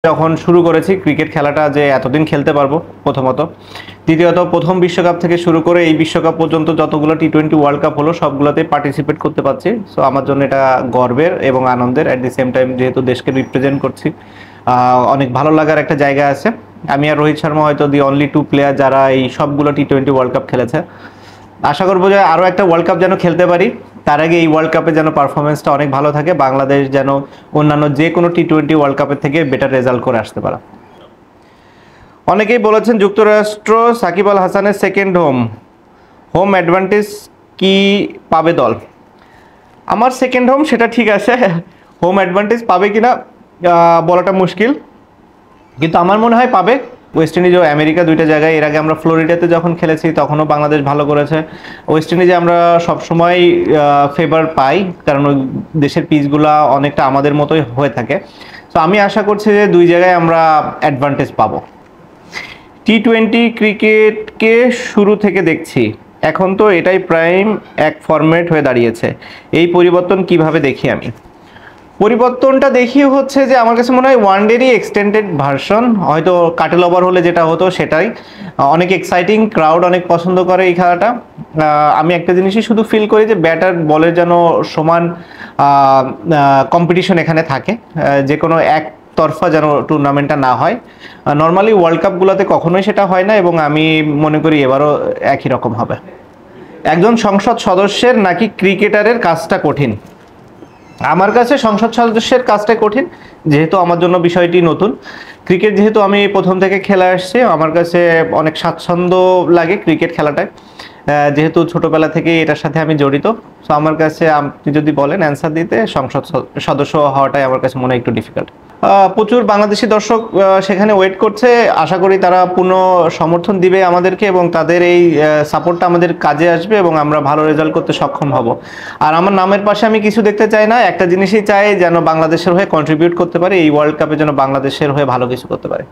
যখন শুরু করেছি ক্রিকেট খেলাটা যে এতদিন খেলতে পারবো প্রথমত, দ্বিতীয়ত প্রথম বিশ্বকাপ থেকে শুরু করে এই বিশ্বকাপ পর্যন্ত যতগুলো টি-20 ওয়ার্ল্ড কাপ হলো সবগুলোতেই পার্টিসিপেট করতে পারছি। সো আমার জন্য এটা গর্বের এবং আনন্দের, অ্যাট দি সেম টাইম যেহেতু দেশকে রিপ্রেজেন্ট করছি অনেক ভালো লাগার একটা জায়গা আছে। আমি আর রোহিত শর্মা হয়তো দি অনলি টু প্লেয়ার যারা এই সবগুলো টি-20 ওয়ার্ল্ড কাপ খেলেছে। আশা করবো যে আরও একটা ওয়ার্ল্ড কাপ যেন খেলতে পারি, তার আগে এই ওয়ার্ল্ড কাপে যেন পারফরমেন্সটা অনেক ভালো থাকে, বাংলাদেশ যেন অন্যান্য যে কোনো টি-20 ওয়ার্ল্ড কাপের থেকে বেটার রেজাল্ট করে আসতে পারে। অনেকেই বলেছেন যুক্তরাষ্ট্র সাকিব আল হাসানের সেকেন্ড হোম অ্যাডভান্টেজ কি পাবে দল? আমার সেকেন্ড হোম সেটা ঠিক আছে, হোম অ্যাডভান্টেজ পাবে কিনা বলাটা মুশকিল, কিন্তু আমার মনে হয় পাবে। ওয়েস্ট ইন্ডিজ ও আমেরিকা দুইটা জায়গায় এর আগে আমরা ফ্লোরিডাতে যখন খেলেছি তখনও বাংলাদেশ ভালো করেছে। ওয়েস্ট ইন্ডিজে আমরা সবসময় ফেভার পাই, কারণ ওই দেশের পিচগুলা অনেকটা আমাদের মতোই হয়ে থাকে। তো আমি আশা করছি যে দুই জায়গায় আমরা অ্যাডভান্টেজ পাবো। টি-20 ক্রিকেটকে শুরু থেকে দেখছি, এখন তো এটাই প্রাইম এক ফরম্যাট হয়ে দাঁড়িয়েছে। এই পরিবর্তন কিভাবে দেখি আমি? পরিবর্তনটা দেখি হচ্ছে যে আমার কাছে মনে হয় ওয়ানডেরই এক্সটেন্ডেড ভার্সন, হয়তো কাটেল ওভার হলে যেটা হতো সেটাই। অনেক এক্সাইটিং, ক্রাউড অনেক পছন্দ করে এই খেলাটা। আমি একটা জিনিসই শুধু ফিল করি যে ব্যাটার বলের যেন সমান কম্পিটিশন এখানে থাকে, যে কোনো একতরফা যেন টুর্নামেন্টটা না হয়। নর্মালি ওয়ার্ল্ড কাপগুলোতে কখনোই সেটা হয় না, এবং আমি মনে করি এবারও একই রকম হবে। একজন সংসদ সদস্যের নাকি ক্রিকেটারের কাজটা কঠিন? আমার কাছে সংসদ সদস্যের কাজটা কঠিন, যেহেতু আমার জন্য বিষয়টি নতুন। ক্রিকেট যেহেতু আমি প্রথম থেকে খেলে আসছি, আমার কাছে অনেক স্বাচ্ছন্দ্য লাগে ক্রিকেট খেলাটায়, যেহেতু ছোটবেলা থেকেই এটার সাথে আমি জড়িত। সো আমার কাছে আপনি যদি বলেন অ্যান্সার দিতে, সংসদ সদস্য হওয়াটাই আমার কাছে মনে হয় একটু ডিফিকাল্ট। প্রচুর বাংলাদেশি দর্শক সেখানে ওয়েট করছে, আশা করি তারা পূর্ণ সমর্থন দিবে আমাদেরকে, এবং তাদের এই সাপোর্টটা আমাদের কাজে আসবে এবং আমরা ভালো রেজাল্ট করতে সক্ষম হব। আর আমার নামের পাশে আমি কিছু দেখতে চাই না, একটা জিনিসই চাই, যেন বাংলাদেশের হয়ে কন্ট্রিবিউট করতে পারে, এই ওয়ার্ল্ড কাপে যেন বাংলাদেশের হয়ে ভালো কিছু করতে পারে।